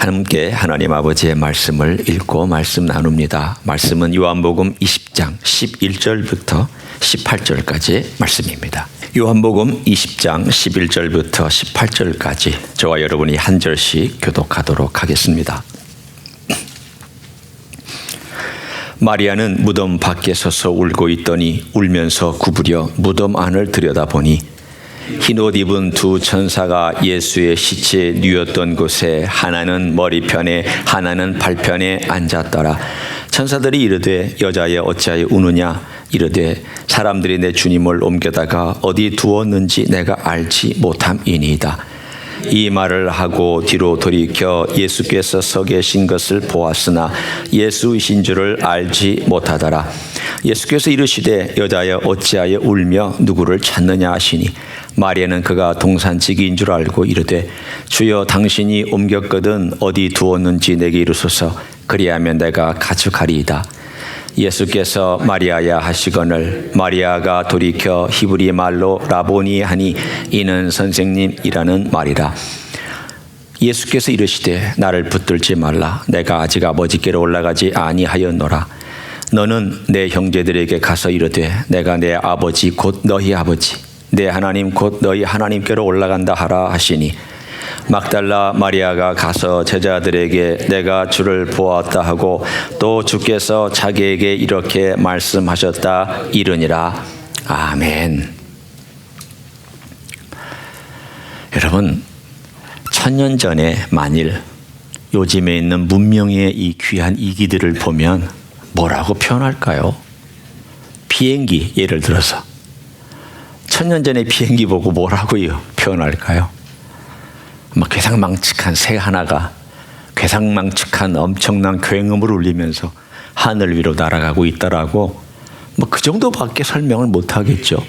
함께 하나님 아버지의 말씀을 읽고 말씀 나눕니다. 말씀은 요한복음 20장 11절부터 18절까지의 말씀입니다. 요한복음 20장 11절부터 18절까지 저와 여러분이 한 절씩 교독하도록 하겠습니다. 마리아는 무덤 밖에 서서 울고 있더니 울면서 구부려 무덤 안을 들여다보니 흰옷 입은 두 천사가 예수의 시체에 누웠던 곳에 하나는 머리편에 하나는 발편에 앉았더라. 천사들이 이르되 여자여 어찌하여 우느냐 이르되 사람들이 내 주님을 옮겨다가 어디 두었는지 내가 알지 못함이니이다. 이 말을 하고 뒤로 돌이켜 예수께서 서 계신 것을 보았으나 예수이신 줄을 알지 못하더라. 예수께서 이르시되 여자여 어찌하여 울며 누구를 찾느냐 하시니 마리아는 그가 동산지기인 줄 알고 이르되 주여 당신이 옮겼거든 어디 두었는지 내게 이르소서 그리하면 내가 가져가리이다. 예수께서 마리아야 하시거늘 마리아가 돌이켜 히브리 말로 라보니 하니 이는 선생님이라는 말이라. 예수께서 이르시되 나를 붙들지 말라. 내가 아직 아버지께로 올라가지 아니하였노라. 너는 내 형제들에게 가서 이르되 내가 내 아버지 곧 너희 아버지 내 하나님 곧 너희 하나님께로 올라간다 하라 하시니 막달라 마리아가 가서 제자들에게 내가 주를 보았다 하고 또 주께서 자기에게 이렇게 말씀하셨다 이르니라. 아멘. 여러분, 1000년 전에 만일 요즘에 있는 문명의 이 귀한 이기들을 보면 뭐라고 표현할까요? 비행기 예를 들어서 1000년 전에 비행기 보고 뭐라고 표현할까요? 괴상망측한 새 하나가 괴상망측한 엄청난 굉음을 울리면서 하늘 위로 날아가고 있더라고. 그 정도밖에 설명을 못 하겠죠.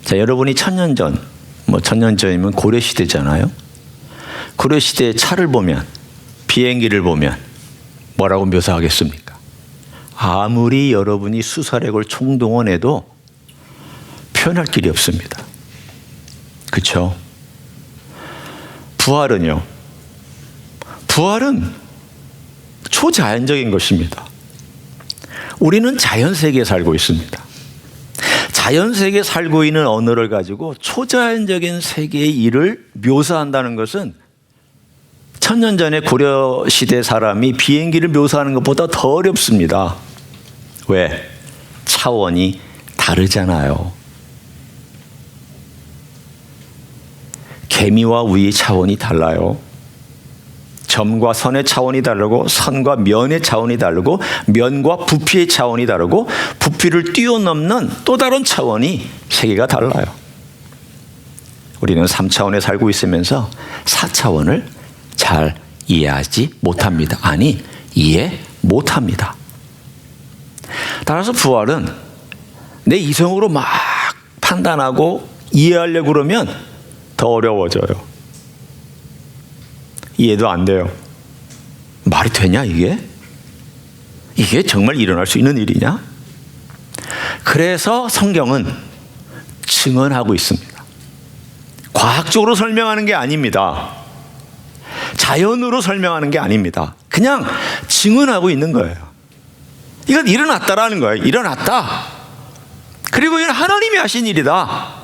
자, 여러분이 1000년 전, 1000년 전이면 고려 시대잖아요. 고려 시대의 차를 보면, 비행기를 보면 뭐라고 묘사하겠습니까? 아무리 여러분이 수사력을 총동원해도 표현할 길이 없습니다. 그렇죠? 부활은요. 부활은 초자연적인 것입니다. 우리는 자연세계에 살고 있습니다. 자연세계에 살고 있는 언어를 가지고 초자연적인 세계의 일을 묘사한다는 것은 1000년 전에 고려시대 사람이 비행기를 묘사하는 것보다 더 어렵습니다. 왜? 차원이 다르잖아요. 개미와 우의 차원이 달라요. 점과 선의 차원이 다르고 선과 면의 차원이 다르고 면과 부피의 차원이 다르고 부피를 뛰어넘는 또 다른 차원이 세계가 달라요. 우리는 3차원에 살고 있으면서 4차원을 잘 이해하지 못합니다. 아니, 이해 못합니다. 따라서 부활은 내 이성으로 막 판단하고 이해하려고 그러면 더 어려워져요. 이해도 안 돼요. 말이 되냐 이게? 이게 정말 일어날 수 있는 일이냐? 그래서 성경은 증언하고 있습니다. 과학적으로 설명하는 게 아닙니다. 자연으로 설명하는 게 아닙니다. 그냥 증언하고 있는 거예요. 이건 일어났다라는 거예요. 일어났다. 그리고 이건 하나님이 하신 일이다.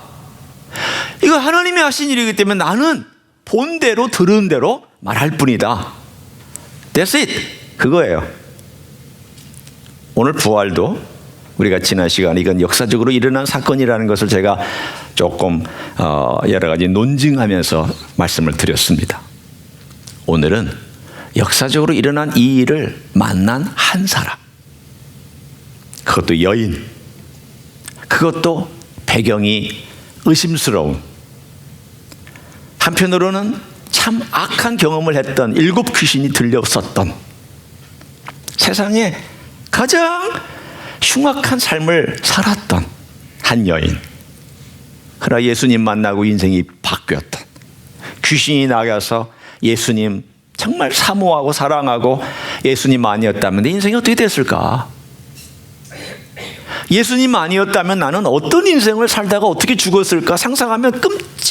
이거 하나님이 하신 일이기 때문에 나는 본 대로 들은 대로 말할 뿐이다. That's it. 그거예요. 오늘 부활도 우리가 지난 시간에 이건 역사적으로 일어난 사건이라는 것을 제가 조금 여러 가지 논증하면서 말씀을 드렸습니다. 오늘은 역사적으로 일어난 이 일을 만난 한 사람, 그것도 여인, 그것도 배경이 의심스러운, 한편으로는 참 악한 경험을 했던 7 귀신이 들렸었던, 세상에 가장 흉악한 삶을 살았던 한 여인, 그러나 예수님 만나고 인생이 바뀌었던, 귀신이 나가서 예수님 정말 사모하고 사랑하고 예수님 아니었다면 내 인생이 어떻게 됐을까? 예수님 아니었다면 나는 어떤 인생을 살다가 어떻게 죽었을까 상상하면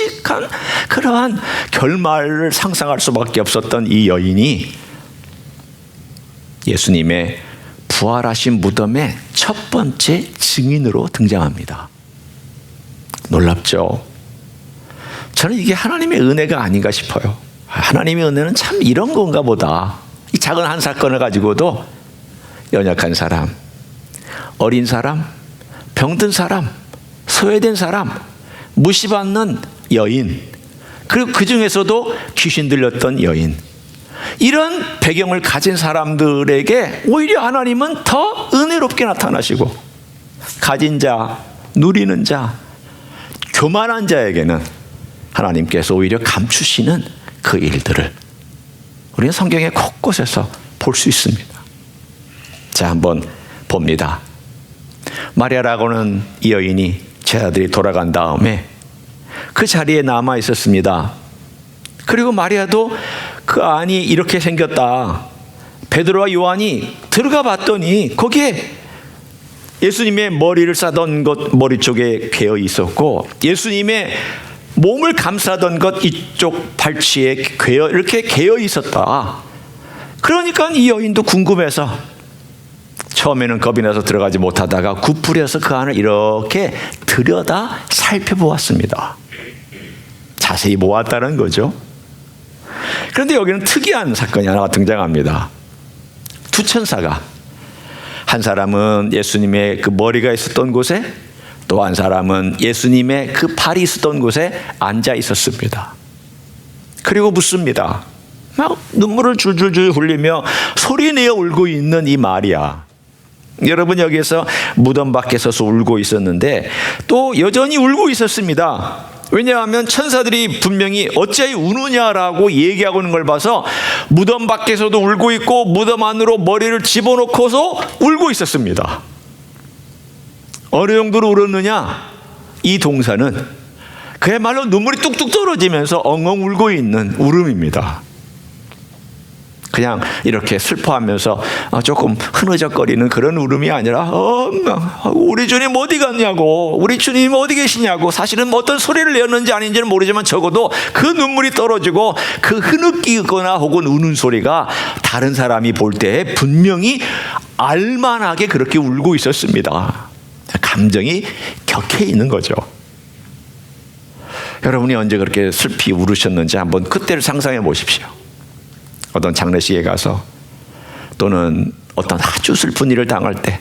끔찍한 그러한 결말을 상상할 수밖에 없었던 이 여인이 예수님의 부활하신 무덤의 첫 번째 증인으로 등장합니다. 놀랍죠? 저는 이게 하나님의 은혜가 아닌가 싶어요. 하나님의 은혜는 참 이런 건가 보다. 이 작은 한 사건을 가지고도 연약한 사람, 어린 사람, 병든 사람, 소외된 사람, 무시받는 여인, 그리고 그 중에서도 귀신 들렸던 여인, 이런 배경을 가진 사람들에게 오히려 하나님은 더 은혜롭게 나타나시고, 가진 자, 누리는 자, 교만한 자에게는 하나님께서 오히려 감추시는 그 일들을 우리는 성경의 곳곳에서 볼 수 있습니다. 자, 한번 봅니다. 마리아라고는 이 여인이 제자들이 돌아간 다음에 그 자리에 남아 있었습니다. 그리고 마리아도 그 안이 이렇게 생겼다. 베드로와 요한이 들어가 봤더니 거기에 예수님의 머리를 싸던 것 머리 쪽에 괴어 있었고, 예수님의 몸을 감싸던 것 이쪽 발치에 이렇게 괴어 있었다. 그러니까 이 여인도 궁금해서 처음에는 겁이 나서 들어가지 못하다가 굽부려서 그 안을 이렇게 들여다 살펴보았습니다. 자세히 보았다는 거죠. 그런데 여기는 특이한 사건이 하나가 등장합니다. 두 천사가, 한 사람은 예수님의 그 머리가 있었던 곳에, 또 한 사람은 예수님의 그 발이 있었던 곳에 앉아 있었습니다. 그리고 묻습니다. 막 눈물을 줄줄줄 흘리며 소리내어 울고 있는 이 마리아. 여러분, 여기에서 무덤 밖에 서서 울고 있었는데 또 여전히 울고 있었습니다. 왜냐하면 천사들이 분명히 어찌하여 우느냐라고 얘기하고 있는 걸 봐서 무덤 밖에서도 울고 있고 무덤 안으로 머리를 집어넣고서 울고 있었습니다. 어느 정도로 울었느냐? 이 동사는 그야말로 눈물이 뚝뚝 떨어지면서 엉엉 울고 있는 울음입니다. 그냥 이렇게 슬퍼하면서 조금 흐느적거리는 그런 울음이 아니라 우리 주님 어디 갔냐고, 우리 주님 어디 계시냐고, 사실은 어떤 소리를 내었는지 아닌지는 모르지만 적어도 그 눈물이 떨어지고 그 흐느끼거나 혹은 우는 소리가 다른 사람이 볼 때 분명히 알만하게 그렇게 울고 있었습니다. 감정이 격해 있는 거죠. 여러분이 언제 그렇게 슬피 울으셨는지 한번 그때를 상상해 보십시오. 어떤 장례식에 가서, 또는 어떤 아주 슬픈 일을 당할 때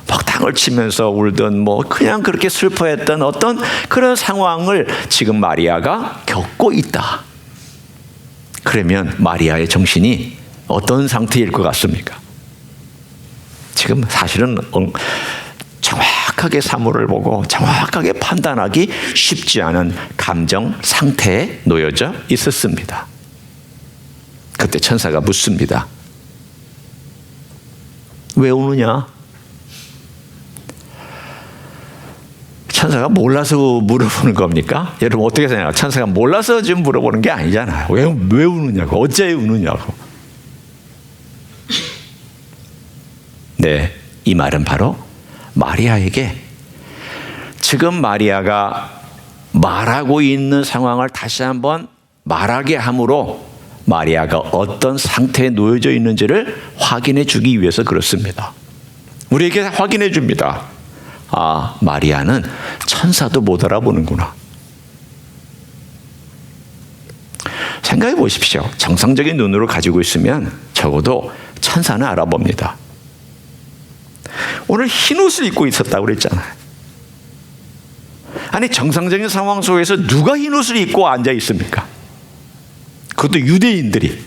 막 당을 치면서 울던, 그냥 그렇게 슬퍼했던 어떤 그런 상황을 지금 마리아가 겪고 있다. 그러면 마리아의 정신이 어떤 상태일 것 같습니까? 지금 사실은 정확하게 사물을 보고 정확하게 판단하기 쉽지 않은 감정 상태에 놓여져 있었습니다. 그때 천사가 묻습니다. 왜 우느냐? 천사가 몰라서 물어보는 겁니까? 여러분 어떻게 생각해요? 천사가 몰라서 지금 물어보는 게 아니잖아요. 왜 우느냐고, 어째 우느냐고. 네, 이 말은 바로 마리아에게 지금 마리아가 말하고 있는 상황을 다시 한번 말하게 함으로 마리아가 어떤 상태에 놓여져 있는지를 확인해 주기 위해서 그렇습니다. 우리에게 확인해 줍니다. 마리아는 천사도 못 알아보는구나. 생각해 보십시오. 정상적인 눈으로 가지고 있으면 적어도 천사는 알아봅니다. 오늘 흰 옷을 입고 있었다고 그랬잖아요. 아니, 정상적인 상황 속에서 누가 흰 옷을 입고 앉아 있습니까? 그것도 유대인들이.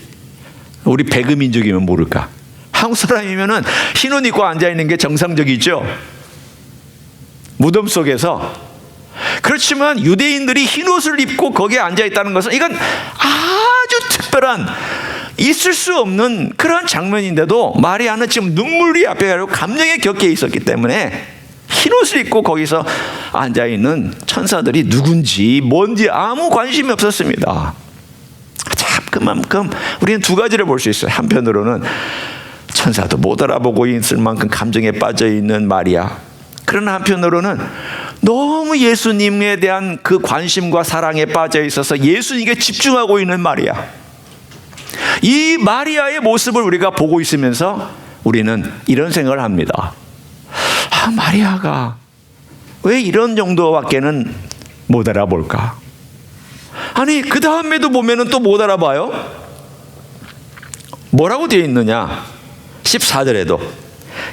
우리 배그 민족이면 모를까? 한국 사람이면은 흰 옷 입고 앉아 있는 게 정상적이죠. 무덤 속에서. 그렇지만 유대인들이 흰 옷을 입고 거기에 앉아 있다는 것은 이건 아주 특별한, 있을 수 없는 그런 장면인데도 마리아는 지금 눈물이 앞에 가지고 감정에 격해 있었기 때문에 흰 옷을 입고 거기서 앉아 있는 천사들이 누군지 뭔지 아무 관심이 없었습니다. 참, 그만큼 우리는 두 가지를 볼 수 있어요. 한편으로는 천사도 못 알아보고 있을 만큼 감정에 빠져 있는 마리아. 그러나 한편으로는 너무 예수님에 대한 그 관심과 사랑에 빠져 있어서 예수님께 집중하고 있는 마리아. 이 마리아의 모습을 우리가 보고 있으면서 우리는 이런 생각을 합니다. 마리아가 왜 이런 정도밖에는 못 알아볼까? 아니, 그 다음에도 보면은 또 못 알아봐요. 뭐라고 되어 있느냐? 14절에도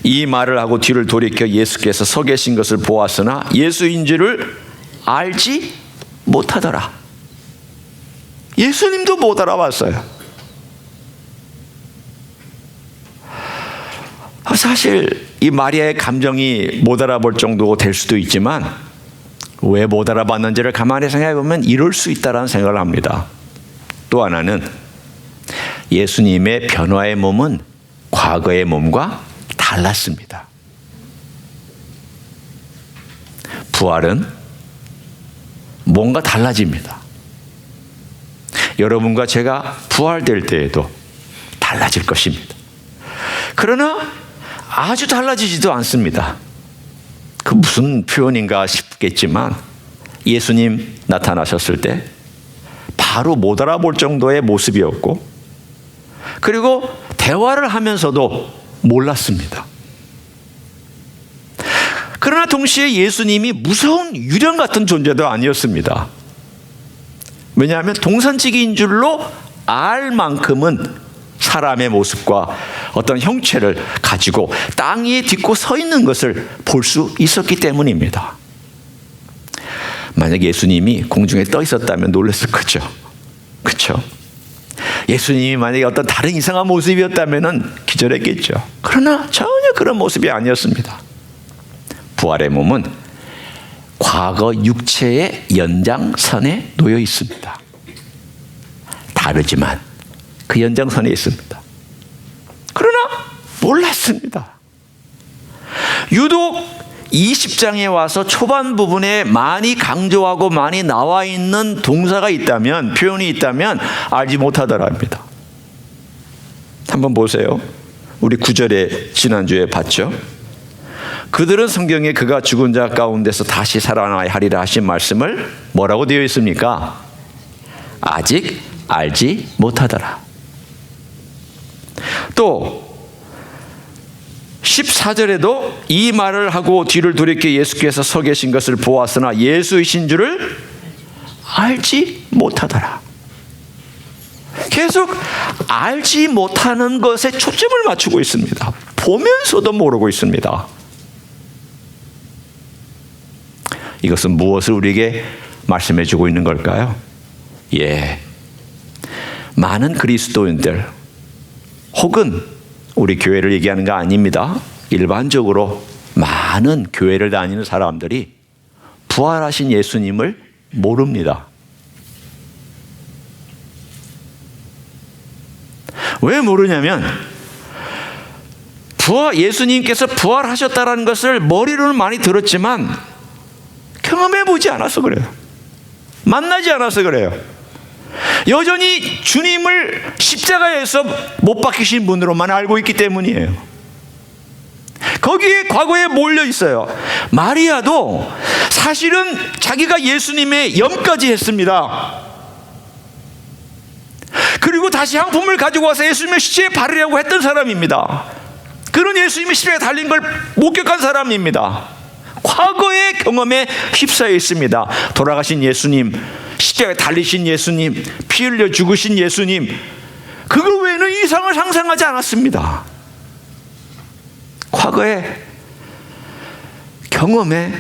이 말을 하고 뒤를 돌이켜 예수께서 서 계신 것을 보았으나 예수인 줄을 알지 못하더라. 예수님도 못 알아봤어요. 사실 이 마리아의 감정이 못 알아볼 정도 될 수도 있지만 왜 못 알아봤는지를 가만히 생각해 보면 이럴 수 있다라는 생각을 합니다. 또 하나는 예수님의 변화의 몸은 과거의 몸과 달랐습니다. 부활은 뭔가 달라집니다. 여러분과 제가 부활될 때에도 달라질 것입니다. 그러나 아주 달라지지도 않습니다. 그 무슨 표현인가 싶겠지만 예수님 나타나셨을 때 바로 못 알아볼 정도의 모습이었고, 그리고 대화를 하면서도 몰랐습니다. 그러나 동시에 예수님이 무서운 유령 같은 존재도 아니었습니다. 왜냐하면 동산지기인 줄로 알 만큼은 사람의 모습과 어떤 형체를 가지고 땅 위에 딛고 서 있는 것을 볼 수 있었기 때문입니다. 만약 예수님이 공중에 떠 있었다면 놀랐을 거죠. 그렇죠? 예수님이 만약에 어떤 다른 이상한 모습이었다면 기절했겠죠. 그러나 전혀 그런 모습이 아니었습니다. 부활의 몸은 과거 육체의 연장선에 놓여 있습니다. 다르지만 그 연장선에 있습니다. 그러나 몰랐습니다. 유독 20장에 와서 초반 부분에 많이 강조하고 많이 나와 있는 동사가 있다면, 표현이 있다면 알지 못하더랍니다. 한번 보세요. 우리 9절에 지난주에 봤죠. 그들은 성경에 그가 죽은 자 가운데서 다시 살아나야 하리라 하신 말씀을 뭐라고 되어 있습니까? 아직 알지 못하더라. 또 14절에도 이 말을 하고 뒤를 돌이켜 예수께서 서 계신 것을 보았으나 예수이신 줄을 알지 못하더라. 계속 알지 못하는 것에 초점을 맞추고 있습니다. 보면서도 모르고 있습니다. 이것은 무엇을 우리에게 말씀해 주고 있는 걸까요? 많은 그리스도인들 혹은 우리 교회를 얘기하는 거 아닙니다. 일반적으로 많은 교회를 다니는 사람들이 부활하신 예수님을 모릅니다. 왜 모르냐면 예수님께서 부활하셨다는 것을 머리로는 많이 들었지만 경험해 보지 않아서 그래요. 만나지 않아서 그래요. 여전히 주님을 십자가에서 못 박히신 분으로만 알고 있기 때문이에요. 거기에 과거에 몰려 있어요. 마리아도 사실은 자기가 예수님의 염까지 했습니다. 그리고 다시 향품을 가지고 와서 예수님의 시체에 바르려고 했던 사람입니다. 그런 예수님의 십자가에 달린 걸 목격한 사람입니다. 과거의 경험에 휩싸여 있습니다. 돌아가신 예수님, 십자가에 달리신 예수님, 피 흘려 죽으신 예수님, 그거 외에는 이상을 상상하지 않았습니다. 과거의 경험에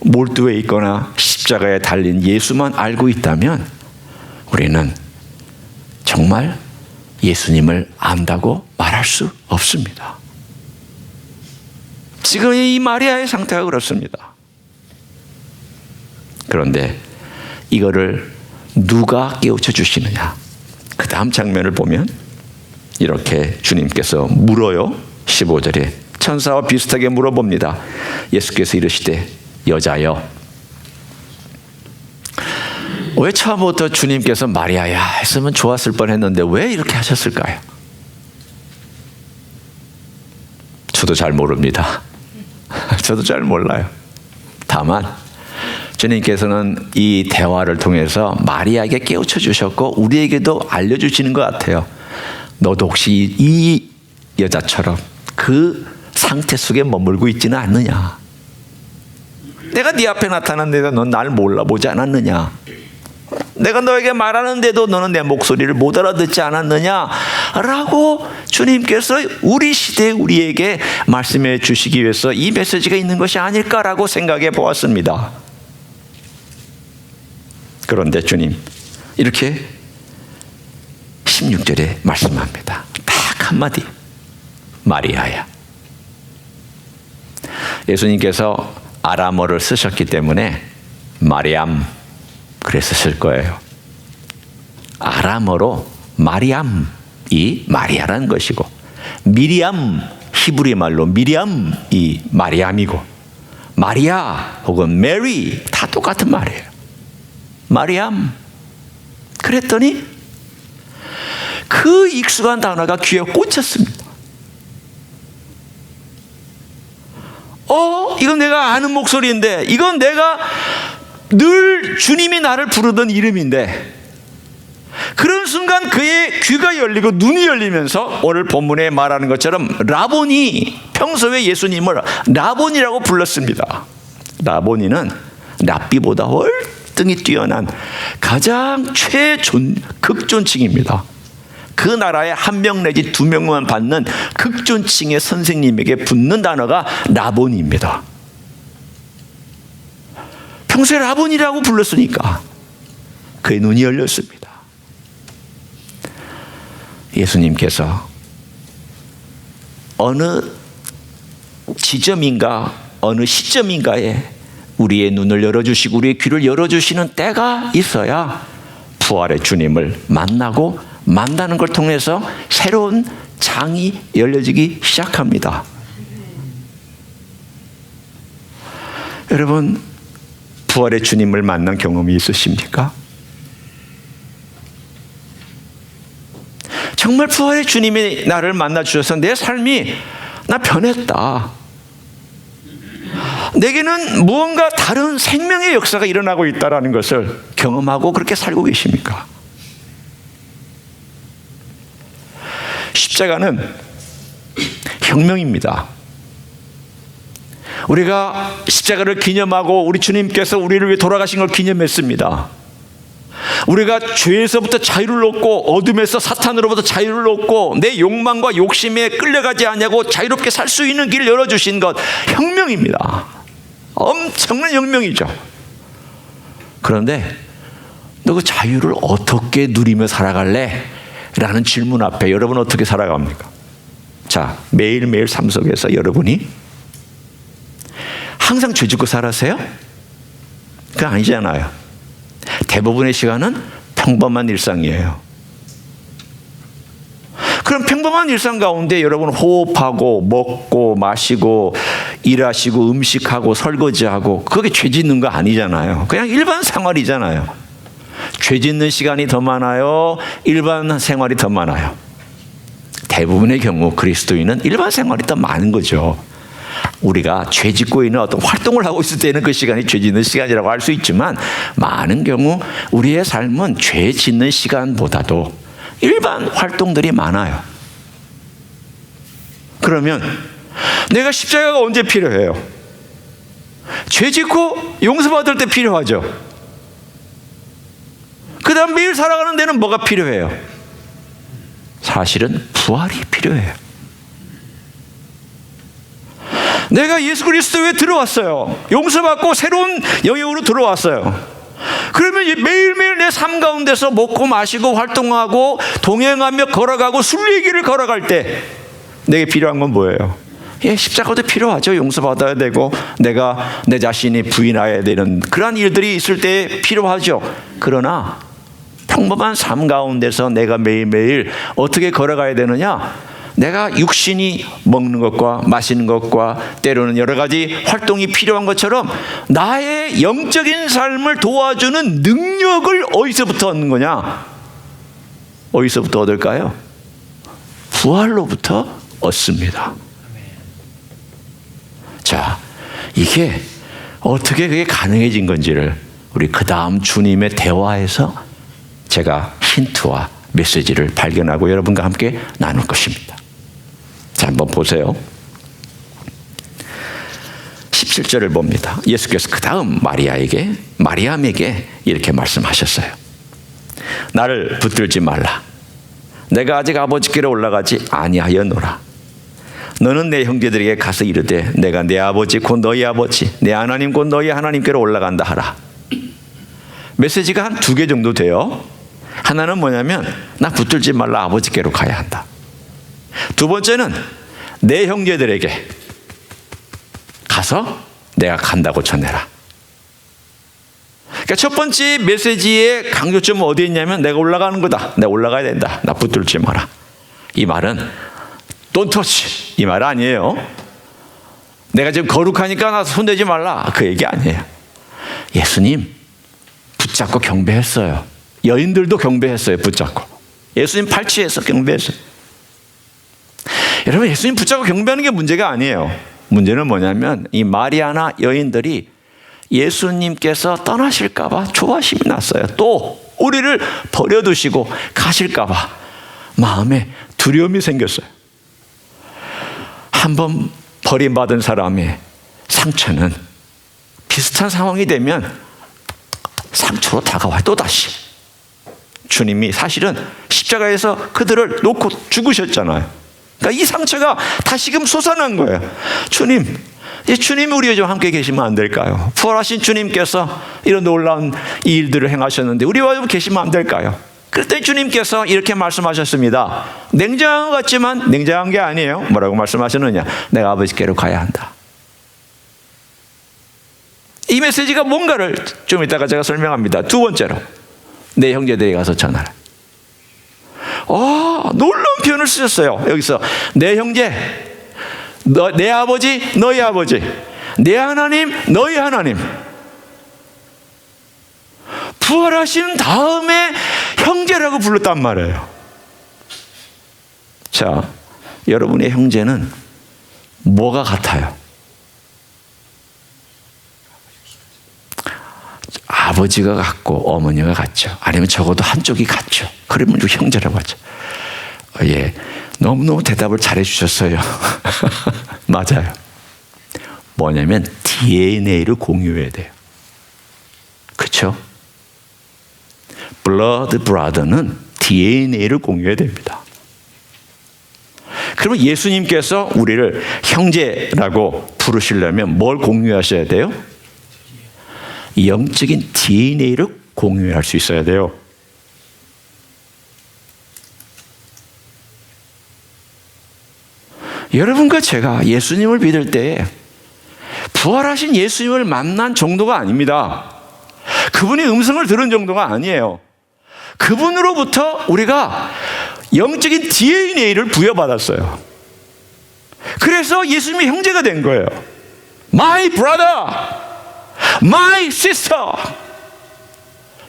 몰두해 있거나 십자가에 달린 예수만 알고 있다면 우리는 정말 예수님을 안다고 말할 수 없습니다. 지금 이 마리아의 상태가 그렇습니다. 그런데 이거를 누가 깨우쳐 주시느냐? 그 다음 장면을 보면 이렇게 주님께서 물어요. 15절에 천사와 비슷하게 물어봅니다. 예수께서 이르시되 여자여, 왜 처음부터 주님께서 마리아야 했으면 좋았을 뻔했는데 왜 이렇게 하셨을까요? 저도 잘 모릅니다. 저도 잘 몰라요. 다만 주님께서는 이 대화를 통해서 마리아에게 깨우쳐 주셨고 우리에게도 알려주시는 것 같아요. 너도 혹시 이 여자처럼 그 상태 속에 머물고 있지는 않느냐? 내가 네 앞에 나타났는데도 넌 날 몰라보지 않았느냐? 내가 너에게 말하는데도 너는 내 목소리를 못 알아듣지 않았느냐? 라고 주님께서 우리 시대에 우리에게 말씀해 주시기 위해서 이 메시지가 있는 것이 아닐까라고 생각해 보았습니다. 그런데 주님 이렇게 16절에 말씀합니다. 딱 한마디, 마리아야. 예수님께서 아람어를 쓰셨기 때문에 마리암 그래서 쓸 거예요. 아람어로 마리암이 마리아라는 것이고, 미리암 히브리 말로 미리암이 마리암이고, 마리아 혹은 메리 다 똑같은 말이에요. 마리암. 그랬더니 그 익숙한 단어가 귀에 꽂혔습니다. 이건 내가 아는 목소리인데, 이건 내가 늘 주님이 나를 부르던 이름인데, 그런 순간 그의 귀가 열리고 눈이 열리면서 오늘 본문에 말하는 것처럼 라보니, 평소에 예수님을 라보니라고 불렀습니다. 라보니는 랍비보다 월등히 뛰어난 가장 극존칭입니다. 그 나라에 한 명 내지 두 명만 받는 극존칭의 선생님에게 붙는 단어가 라보니입니다. 평소에 라보니라고 불렀으니까 그의 눈이 열렸습니다. 예수님께서 어느 지점인가 어느 시점인가에 우리의 눈을 열어주시고 우리의 귀를 열어주시는 때가 있어야 부활의 주님을 만나는 걸 통해서 새로운 장이 열려지기 시작합니다. 여러분, 부활의 주님을 만난 경험이 있으십니까? 정말 부활의 주님이 나를 만나 주셔서 내 삶이 나 변했다, 내게는 무언가 다른 생명의 역사가 일어나고 있다는 것을 경험하고 그렇게 살고 계십니까? 십자가는 혁명입니다. 우리가 십자가를 기념하고 우리 주님께서 우리를 위해 돌아가신 걸 기념했습니다. 우리가 죄에서부터 자유를 얻고 어둠에서 사탄으로부터 자유를 얻고 내 욕망과 욕심에 끌려가지 않냐고 자유롭게 살 수 있는 길을 열어주신 것, 혁명입니다. 엄청난 혁명이죠. 그런데 너 그 자유를 어떻게 누리며 살아갈래? 라는 질문 앞에 여러분 어떻게 살아갑니까? 자, 매일매일 삶 속에서 여러분이 항상 죄 짓고 살았어요? 그거 아니잖아요. 대부분의 시간은 평범한 일상이에요. 그럼 평범한 일상 가운데 여러분 호흡하고 먹고 마시고 일하시고 음식하고 설거지하고 그게 죄 짓는 거 아니잖아요. 그냥 일반 생활이잖아요. 죄 짓는 시간이 더 많아요? 일반 생활이 더 많아요? 대부분의 경우 그리스도인은 일반 생활이 더 많은 거죠. 우리가 죄 짓고 있는 어떤 활동을 하고 있을 때는 그 시간이 죄 짓는 시간이라고 할 수 있지만, 많은 경우 우리의 삶은 죄 짓는 시간보다도 일반 활동들이 많아요. 그러면 내가 십자가가 언제 필요해요? 죄 짓고 용서받을 때 필요하죠. 그 다음 매일 살아가는 데는 뭐가 필요해요? 사실은 부활이 필요해요. 내가 예수 그리스도에 들어왔어요. 용서받고 새로운 영역으로 들어왔어요. 그러면 매일매일 내 삶 가운데서 먹고 마시고 활동하고 동행하며 걸어가고 순례의 길을 걸어갈 때 내게 필요한 건 뭐예요? 십자가도 필요하죠. 용서받아야 되고 내가 내 자신이 부인해야 되는 그러한 일들이 있을 때 필요하죠. 그러나 평범한 삶 가운데서 내가 매일매일 어떻게 걸어가야 되느냐? 내가 육신이 먹는 것과 마시는 것과 때로는 여러 가지 활동이 필요한 것처럼 나의 영적인 삶을 도와주는 능력을 어디서부터 얻는 거냐? 어디서부터 얻을까요? 부활로부터 얻습니다. 자, 이게 어떻게 그게 가능해진 건지를 우리 그 다음 주님의 대화에서 제가 힌트와 메시지를 발견하고 여러분과 함께 나눌 것입니다. 자, 한번 보세요. 17절을 봅니다. 예수께서 그 다음 마리암에게 이렇게 말씀하셨어요. 나를 붙들지 말라. 내가 아직 아버지께로 올라가지 아니하였노라. 너는 내 형제들에게 가서 이르되 내가 내 아버지 곧 너희 아버지 내 하나님 곧 너희 하나님께로 올라간다 하라. 메시지가 한 2개 정도 돼요. 하나는 뭐냐면 나 붙들지 말라, 아버지께로 가야 한다. 두 번째는 내 형제들에게 가서 내가 간다고 전해라. 그러니까 첫 번째 메시지의 강조점은 어디에 있냐면 내가 올라가는 거다. 내가 올라가야 된다. 나 붙들지 마라. 이 말은 Don't touch, 이 말 아니에요. 내가 지금 거룩하니까 나 손대지 말라, 그 얘기 아니에요. 예수님 붙잡고 경배했어요. 여인들도 경배했어요. 붙잡고 예수님 팔찌에서 경배했어요. 여러분, 예수님 붙잡고 경배하는 게 문제가 아니에요. 문제는 뭐냐면 이 마리아나 여인들이 예수님께서 떠나실까 봐 조바심이 났어요. 또 우리를 버려두시고 가실까 봐 마음에 두려움이 생겼어요. 한번 버림받은 사람의 상처는 비슷한 상황이 되면 상처로 다가와요. 또다시. 주님이 사실은 십자가에서 그들을 놓고 죽으셨잖아요. 그러니까 이 상처가 다시금 솟아난 거예요. 주님이 우리와 좀 함께 계시면 안 될까요? 부활하신 주님께서 이런 놀라운 이 일들을 행하셨는데 우리와 좀 계시면 안 될까요? 그때 주님께서 이렇게 말씀하셨습니다. 냉정한 것 같지만 냉정한 게 아니에요. 뭐라고 말씀하셨느냐? 내가 아버지께로 가야 한다. 이 메시지가 뭔가를 좀 이따가 제가 설명합니다. 두 번째로 내 형제들에게 가서 전하라. 놀라운 표현을 쓰셨어요. 여기서 내 형제, 내 아버지, 너희 아버지, 내 하나님, 너희 하나님. 부활하신 다음에 형제라고 불렀단 말이에요. 자, 여러분의 형제는 뭐가 같아요? 아버지가 같고 어머니가 같죠. 아니면 적어도 한쪽이 같죠. 그러면 형제라고 하죠. 예, 너무너무 대답을 잘해 주셨어요. 맞아요. 뭐냐면 DNA를 공유해야 돼요. 그렇죠? Blood brother는 DNA를 공유해야 됩니다. 그러면 예수님께서 우리를 형제라고 부르시려면 뭘 공유하셔야 돼요? 영적인 DNA를 공유할 수 있어야 돼요. 여러분과 제가 예수님을 믿을 때 부활하신 예수님을 만난 정도가 아닙니다. 그분의 음성을 들은 정도가 아니에요. 그분으로부터 우리가 영적인 DNA를 부여받았어요. 그래서 예수님의 형제가 된 거예요. My brother, my sister.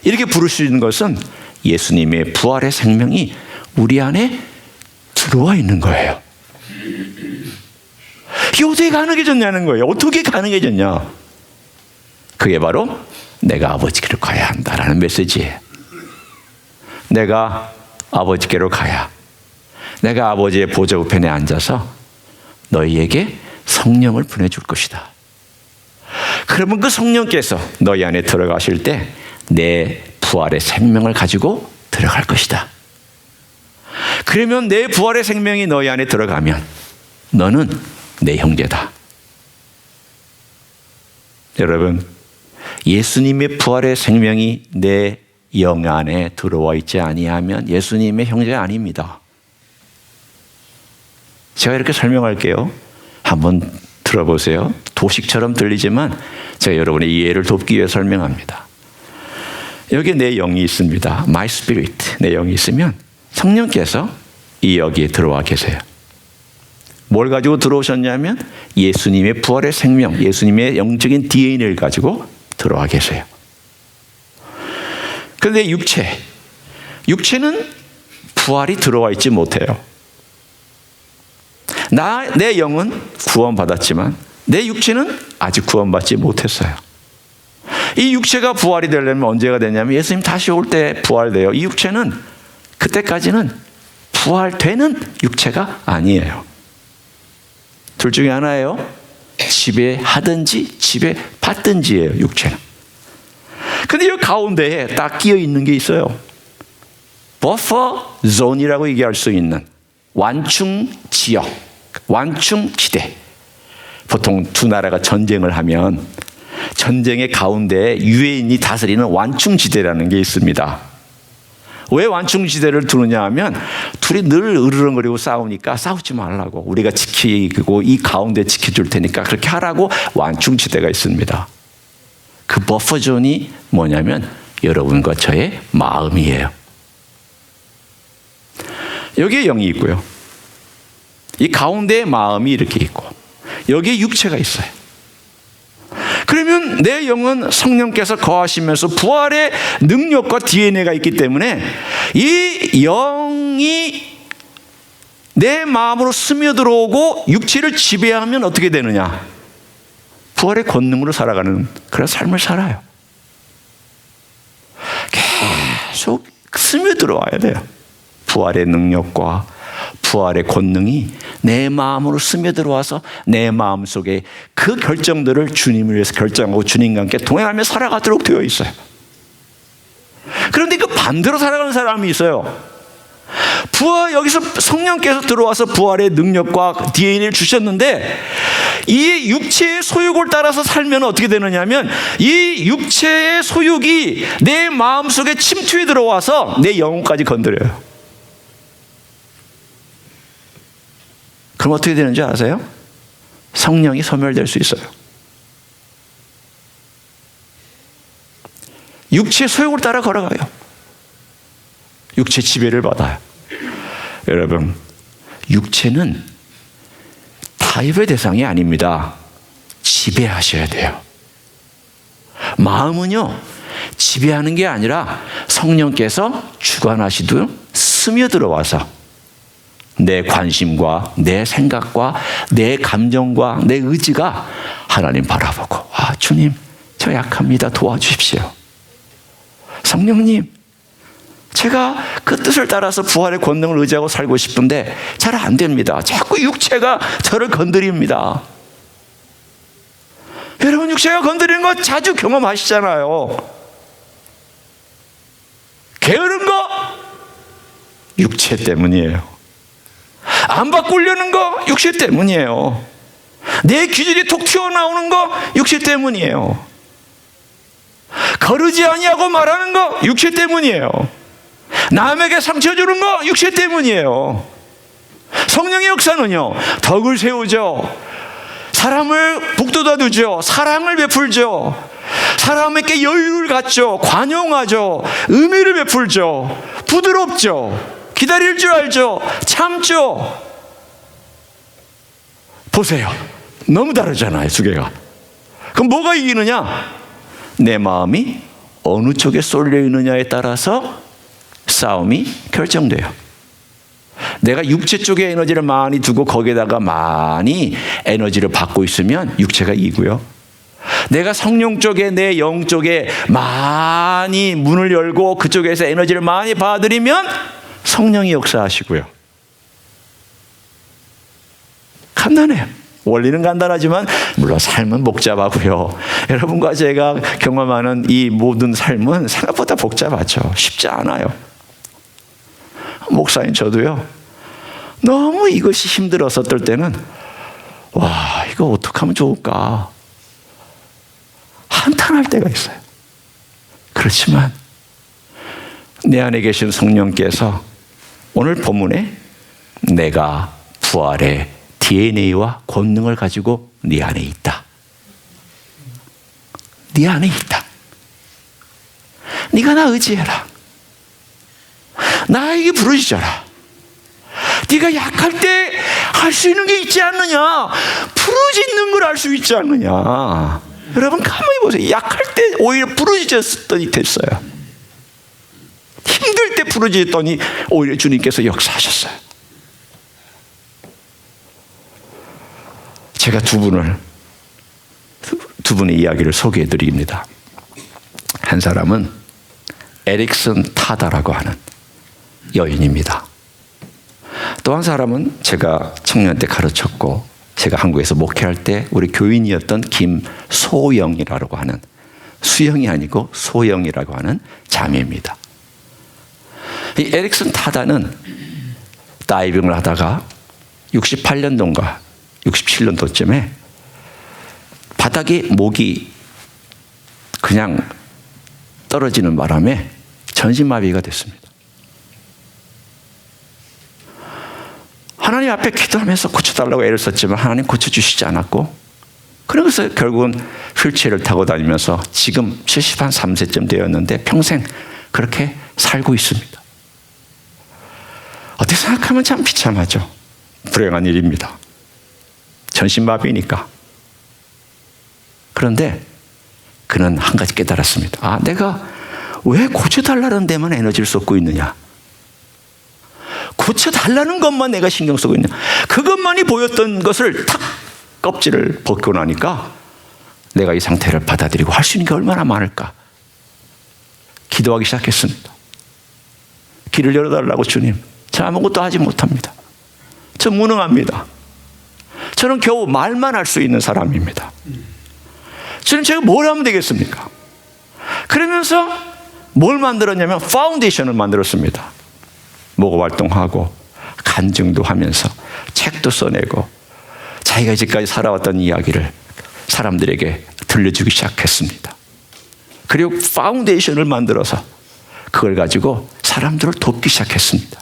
이렇게 부를 수 있는 것은 예수님의 부활의 생명이 우리 안에 들어와 있는 거예요. 이게 어떻게 가능해졌냐는 거예요. 어떻게 가능해졌냐? 그게 바로 내가 아버지께로 가야 한다라는 메시지예요. 내가 아버지께로 가야 내가 아버지의 보좌 우편에 앉아서 너희에게 성령을 보내줄 것이다. 그러면 그 성령께서 너희 안에 들어가실 때 내 부활의 생명을 가지고 들어갈 것이다. 그러면 내 부활의 생명이 너희 안에 들어가면 너는 내 형제다. 여러분, 예수님의 부활의 생명이 내 영 안에 들어와 있지 아니하면 예수님의 형제가 아닙니다. 제가 이렇게 설명할게요. 한번 들어보세요. 도식처럼 들리지만 제가 여러분의 이해를 돕기 위해 설명합니다. 여기에 내 영이 있습니다. My spirit, 내 영이 있으면 성령께서 이 여기에 들어와 계세요. 뭘 가지고 들어오셨냐면 예수님의 부활의 생명, 예수님의 영적인 DNA를 가지고 들어와 계세요. 그런데 육체는 부활이 들어와 있지 못해요. 내 영은 구원받았지만 내 육체는 아직 구원받지 못했어요. 이 육체가 부활이 되려면 언제가 되냐면 예수님 다시 올 때 부활돼요. 이 육체는 그때까지는 부활되는 육체가 아니에요. 둘 중에 하나예요. 지배하든지 지배받든지예요, 육체는. 근데 이 가운데에 딱 끼어 있는 게 있어요. 버퍼 존이라고 얘기할 수 있는 완충 지역, 완충 지대. 보통 두 나라가 전쟁을 하면 전쟁의 가운데에 유엔이 다스리는 완충 지대라는 게 있습니다. 왜 완충 지대를 두느냐 하면 둘이 늘 으르렁거리고 싸우니까 싸우지 말라고, 우리가 지키고 이 가운데 지켜줄 테니까 그렇게 하라고 완충 지대가 있습니다. 그 버퍼존이 뭐냐면 여러분과 저의 마음이에요. 여기에 영이 있고요. 이 가운데에 마음이 이렇게 있고 여기에 육체가 있어요. 그러면 내 영은 성령께서 거하시면서 부활의 능력과 DNA가 있기 때문에 이 영이 내 마음으로 스며들어오고 육체를 지배하면 어떻게 되느냐? 부활의 권능으로 살아가는 그런 삶을 살아요. 계속 스며들어와야 돼요. 부활의 능력과 부활의 권능이 내 마음으로 스며들어와서 내 마음 속에 그 결정들을 주님을 위해서 결정하고 주님과 함께 동행하며 살아가도록 되어 있어요. 그런데 그 반대로 살아가는 사람이 있어요. 여기서 성령께서 들어와서 부활의 능력과 DNA를 주셨는데 이 육체의 소욕을 따라서 살면 어떻게 되느냐 하면 이 육체의 소욕이 내 마음속에 침투해 들어와서 내 영혼까지 건드려요. 그럼 어떻게 되는지 아세요? 성령이 소멸될 수 있어요. 육체의 소욕을 따라 걸어가요. 육체 지배를 받아요. 여러분, 육체는 타협의 대상이 아닙니다. 지배하셔야 돼요. 마음은요, 지배하는 게 아니라 성령께서 주관하시듯 스며들어와서 내 관심과 내 생각과 내 감정과 내 의지가 하나님 바라보고, 아, 주님, 저 약합니다. 도와주십시오. 성령님, 제가 그 뜻을 따라서 부활의 권능을 의지하고 살고 싶은데 잘 안 됩니다. 자꾸 육체가 저를 건드립니다. 여러분, 육체가 건드리는 거 자주 경험하시잖아요. 게으른 거 육체 때문이에요. 안 바꾸려는 거 육체 때문이에요. 내 기질이 톡 튀어나오는 거 육체 때문이에요. 거르지 아니하고 말하는 거 육체 때문이에요. 남에게 상처 주는 거 육체 때문이에요. 성령의 역사는요, 덕을 세우죠. 사람을 북돋아두죠. 사랑을 베풀죠. 사람에게 여유를 갖죠. 관용하죠. 의미를 베풀죠. 부드럽죠. 기다릴 줄 알죠. 참죠. 보세요. 너무 다르잖아요, 두 개가. 그럼 뭐가 이기느냐? 내 마음이 어느 쪽에 쏠려 있느냐에 따라서 싸움이 결정돼요. 내가 육체 쪽에 에너지를 많이 두고 거기에다가 많이 에너지를 받고 있으면 육체가 이기고요. 내가 성령 쪽에, 내 영 쪽에 많이 문을 열고 그쪽에서 에너지를 많이 받으리면 성령이 역사하시고요. 간단해요. 원리는 간단하지만 물론 삶은 복잡하고요. 여러분과 제가 경험하는 이 모든 삶은 생각보다 복잡하죠. 쉽지 않아요. 목사님, 저도요, 너무 이것이 힘들어서 어떨 때는 와, 이거 어떻게 하면 좋을까 한탄할 때가 있어요. 그렇지만 내 안에 계신 성령께서 오늘 본문에 내가 부활의 DNA와 권능을 가지고 네 안에 있다. 네 안에 있다. 네가 나 의지해라. 나에게 부르짖어라. 네가 약할 때 할 수 있는 게 있지 않느냐. 부르짖는 걸 할 수 있지 않느냐. 여러분, 가만히 보세요. 약할 때 오히려 부르짖었더니 됐어요. 힘들 때 부르짖었더니 오히려 주님께서 역사하셨어요. 제가 두 분의 이야기를 소개해 드립니다. 한 사람은 에릭슨 타다라고 하는 여인입니다. 또 한 사람은 제가 청년 때 가르쳤고 제가 한국에서 목회할 때 우리 교인이었던 김소영이라고 하는, 수영이 아니고 소영이라고 하는 자매입니다. 이 에릭슨 타다는 다이빙을 하다가 68년도인가 67년도쯤에 바닥에 목이 그냥 떨어지는 바람에 전신마비가 됐습니다. 하나님 앞에 기도하면서 고쳐달라고 애를 썼지만 하나님 고쳐주시지 않았고, 그래서 결국은 휠체어를 타고 다니면서 지금 73세쯤 되었는데 평생 그렇게 살고 있습니다. 어떻게 생각하면 참 비참하죠. 불행한 일입니다. 전신마비니까. 그런데 그는 한 가지 깨달았습니다. 아, 내가 왜 고쳐달라는 데만 에너지를 쏟고 있느냐? 고쳐달라는 것만 내가 신경 쓰고 있냐? 그것만이 보였던 것을 탁 껍질을 벗고 나니까 내가 이 상태를 받아들이고 할 수 있는 게 얼마나 많을까? 기도하기 시작했습니다. 길을 열어달라고. 주님, 저 아무것도 하지 못합니다. 저 무능합니다. 저는 겨우 말만 할 수 있는 사람입니다. 주님, 제가 뭘 하면 되겠습니까? 그러면서 뭘 만들었냐면 파운데이션을 만들었습니다. 목업 활동하고 간증도 하면서 책도 써내고 자기가 이제까지 살아왔던 이야기를 사람들에게 들려주기 시작했습니다. 그리고 파운데이션을 만들어서 그걸 가지고 사람들을 돕기 시작했습니다.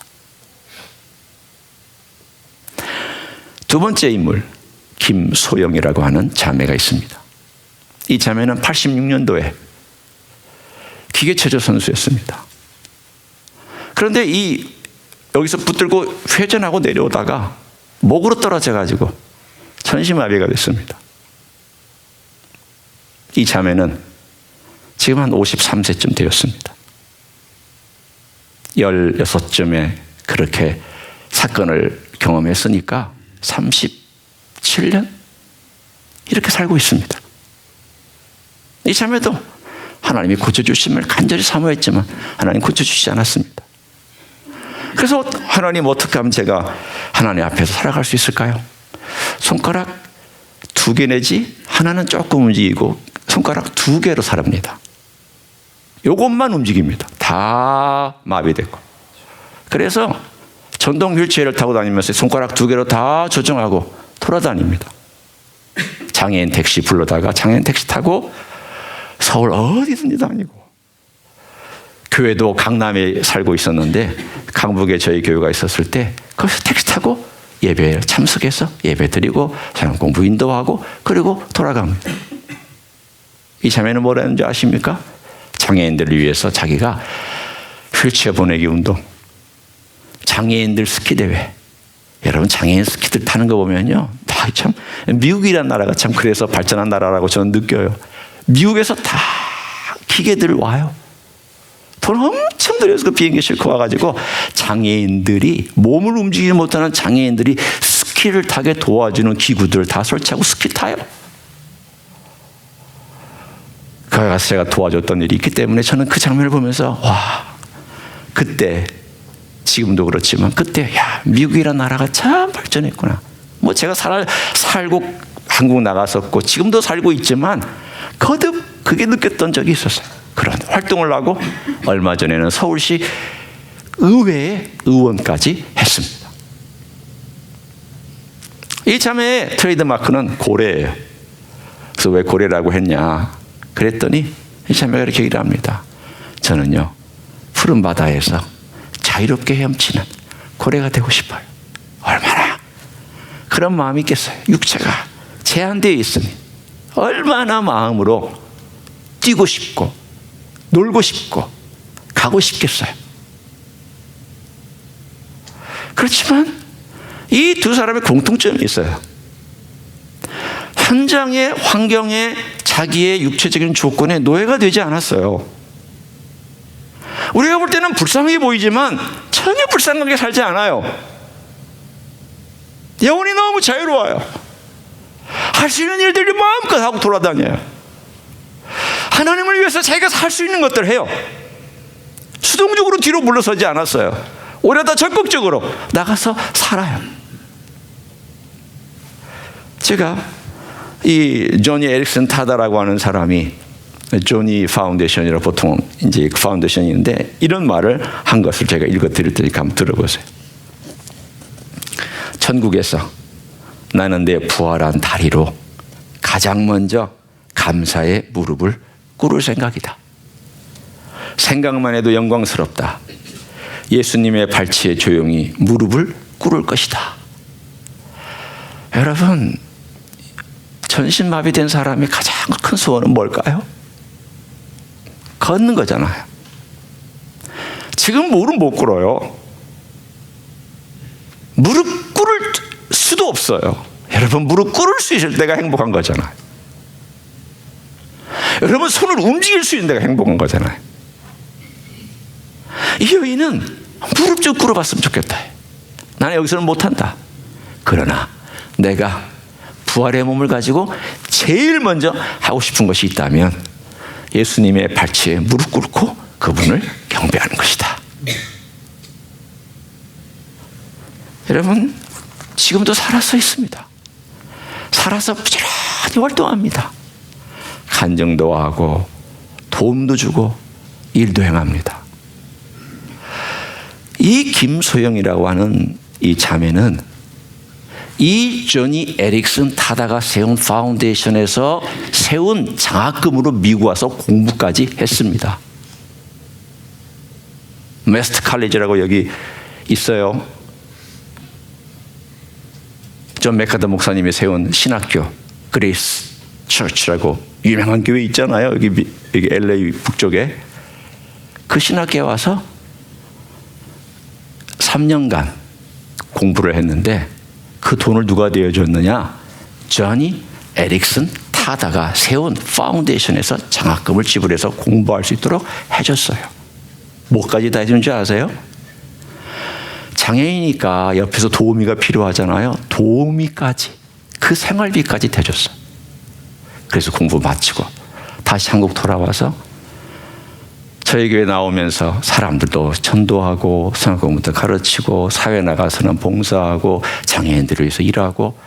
두 번째 인물, 김소영이라고 하는 자매가 있습니다. 이 자매는 86년도에 기계체조 선수였습니다. 그런데 여기서 붙들고 회전하고 내려오다가 목으로 떨어져가지고 전신마비가 됐습니다. 이 자매는 지금 한 53세쯤 되었습니다. 16쯤에 그렇게 사건을 경험했으니까 37년? 이렇게 살고 있습니다. 이 자매도 하나님이 고쳐주심을 간절히 사모했지만 하나님 고쳐주시지 않았습니다. 그래서 하나님, 어떻게 하면 제가 하나님 앞에서 살아갈 수 있을까요? 손가락 2개 내지 하나는 조금 움직이고 손가락 2개로 살합니다. 요것만 움직입니다. 다 마비됐고. 그래서 전동 휠체어를 타고 다니면서 손가락 2개로 다 조정하고 돌아다닙니다. 장애인 택시 불러다가 장애인 택시 타고 서울 어디든지 다니고, 교회도 강남에 살고 있었는데 강북에 저희 교회가 있었을 때 거기서 택시 타고 예배에 참석해서 예배 드리고 성경 공부 인도하고 그리고 돌아갑니다. 이 자매는 뭐라 했는지 아십니까? 장애인들을 위해서 자기가 휠체어 보내기 운동, 장애인들 스키 대회, 여러분 장애인 스키들 타는 거 보면요, 참 미국이란 나라가 참 그래서 발전한 나라라고 저는 느껴요. 미국에서 다 기계들 와요. 돈 엄청 들여서 그 비행기 싣고 와가지고 장애인들이, 몸을 움직이지 못하는 장애인들이 스키를 타게 도와주는 기구들을 다 설치하고 스키 타요. 거기 가서 제가 도와줬던 일이 있기 때문에 저는 그 장면을 보면서 와, 그때, 지금도 그렇지만 그때, 야, 미국이라는 나라가 참 발전했구나. 뭐 제가 살고 한국 나갔었고 지금도 살고 있지만 거듭 그게 느꼈던 적이 있었어요. 그런 활동을 하고 얼마 전에는 서울시 의회의 의원까지 했습니다. 이 자매의 트레이드 마크는 고래예요. 그래서 왜 고래라고 했냐 그랬더니 이 자매가 이렇게 얘기를 합니다. 저는요, 푸른 바다에서 자유롭게 헤엄치는 고래가 되고 싶어요. 얼마나 그런 마음이 있겠어요. 육체가 제한되어 있으니 얼마나 마음으로 뛰고 싶고 놀고 싶고 가고 싶겠어요. 그렇지만 이 두 사람의 공통점이 있어요. 현장의 환경에 자기의 육체적인 조건에 노예가 되지 않았어요. 우리가 볼 때는 불쌍하게 보이지만 전혀 불쌍하게 살지 않아요. 영혼이 너무 자유로워요. 할 수 있는 일들을 마음껏 하고 돌아다녀요. 하나님을 위해서 자기가 살 수 있는 것들을 해요. 수동적으로 뒤로 물러서지 않았어요. 오히려 더 적극적으로 나가서 살아요. 제가 이 조니 에릭슨 타다라고 하는 사람이 조니 파운데이션이라 보통 이제 파운데이션이 있는데 이런 말을 한 것을 제가 읽어드릴 테니까 한번 들어보세요. 천국에서 나는 내 부활한 다리로 가장 먼저 감사의 무릎을 꿇을 생각이다. 생각만 해도 영광스럽다. 예수님의 발치에 조용히 무릎을 꿇을 것이다. 여러분, 전신마비된 사람이 가장 큰 소원은 뭘까요? 걷는 거잖아요. 지금 무릎 못 꿇어요. 무릎 꿇을 수도 없어요. 여러분, 무릎 꿇을 수 있을 때가 행복한 거잖아요. 여러분, 손을 움직일 수 있는 데가 행복한 거잖아요. 이 여인은 무릎 좀 꿇어봤으면 좋겠다. 나는 여기서는 못한다. 그러나 내가 부활의 몸을 가지고 제일 먼저 하고 싶은 것이 있다면 예수님의 발치에 무릎 꿇고 그분을 경배하는 것이다. 여러분, 지금도 살아서 있습니다. 살아서 부지런히 활동합니다. 간증도 하고 도움도 주고 일도 행합니다. 이 김소영이라고 하는 이 자매는 이 조니 에릭슨 타다가 세운 파운데이션에서 세운 장학금으로 미국 와서 공부까지 했습니다. 메스트 칼리지라고 여기 있어요. 존 맥카더 목사님이 세운 신학교 그레이스 처치라고 유명한 교회 있잖아요. 여기 LA 북쪽에. 그 신학교에 와서 3년간 공부를 했는데 그 돈을 누가 대어줬느냐? 조니 에릭슨 타다가 세운 파운데이션에서 장학금을 지불해서 공부할 수 있도록 해줬어요. 뭐까지 다 해준 줄 아세요? 장애인이니까 옆에서 도우미가 필요하잖아요. 도우미까지, 그 생활비까지 대줬어요. 그래서 공부 마치고 다시 한국 돌아와서 저희 교회 나오면서 사람들도 전도하고 성경부터 가르치고 사회 나가서는 봉사하고 장애인들을 위해서 일하고.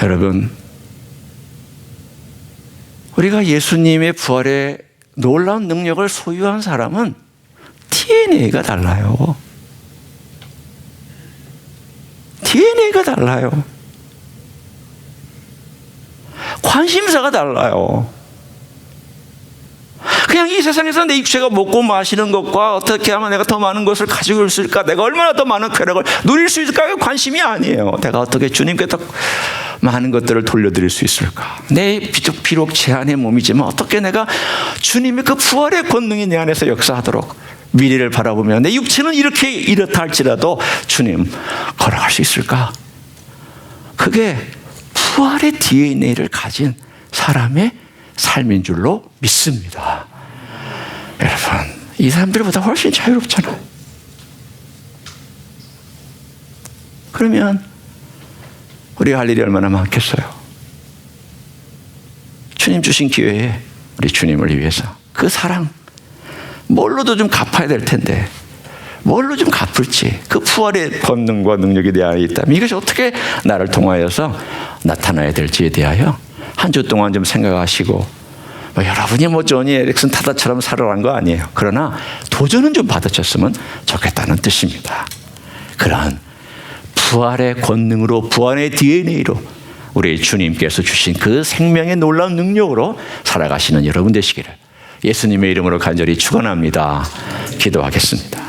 여러분, 우리가 예수님의 부활의 놀라운 능력을 소유한 사람은 DNA가 달라요. DNA가 달라요. 관심사가 달라요. 그냥 이 세상에서 내 육체가 먹고 마시는 것과 어떻게 하면 내가 더 많은 것을 가지고 있을까, 내가 얼마나 더 많은 쾌락을 누릴 수 있을까가 관심이 아니에요. 내가 어떻게 주님께 더 많은 것들을 돌려드릴 수 있을까. 내 비록 제한의 몸이지만 어떻게 내가 주님의 그 부활의 권능이 내 안에서 역사하도록 미래를 바라보며 내 육체는 이렇다 할지라도 주님 걸어갈 수 있을까. 그게 부활의 DNA를 가진 사람의 삶인 줄로 믿습니다. 여러분, 이 사람들보다 훨씬 자유롭잖아요. 그러면 우리가 할 일이 얼마나 많겠어요. 주님 주신 기회에 우리 주님을 위해서 그 사랑 뭘로도 좀 갚아야 될 텐데 뭘로 좀 갚을지, 그 부활의 권능과 능력이 내 안에 있다면 이것이 어떻게 나를 통하여서 나타나야 될지에 대하여 한 주 동안 좀 생각하시고, 여러분이 조니 에릭슨 타다처럼 살아란 거 아니에요. 그러나 도전은 좀 받으셨으면 좋겠다는 뜻입니다. 그러한 부활의 권능으로, 부활의 DNA로 우리 주님께서 주신 그 생명의 놀라운 능력으로 살아가시는 여러분 되시기를 예수님의 이름으로 간절히 축원합니다. 기도하겠습니다.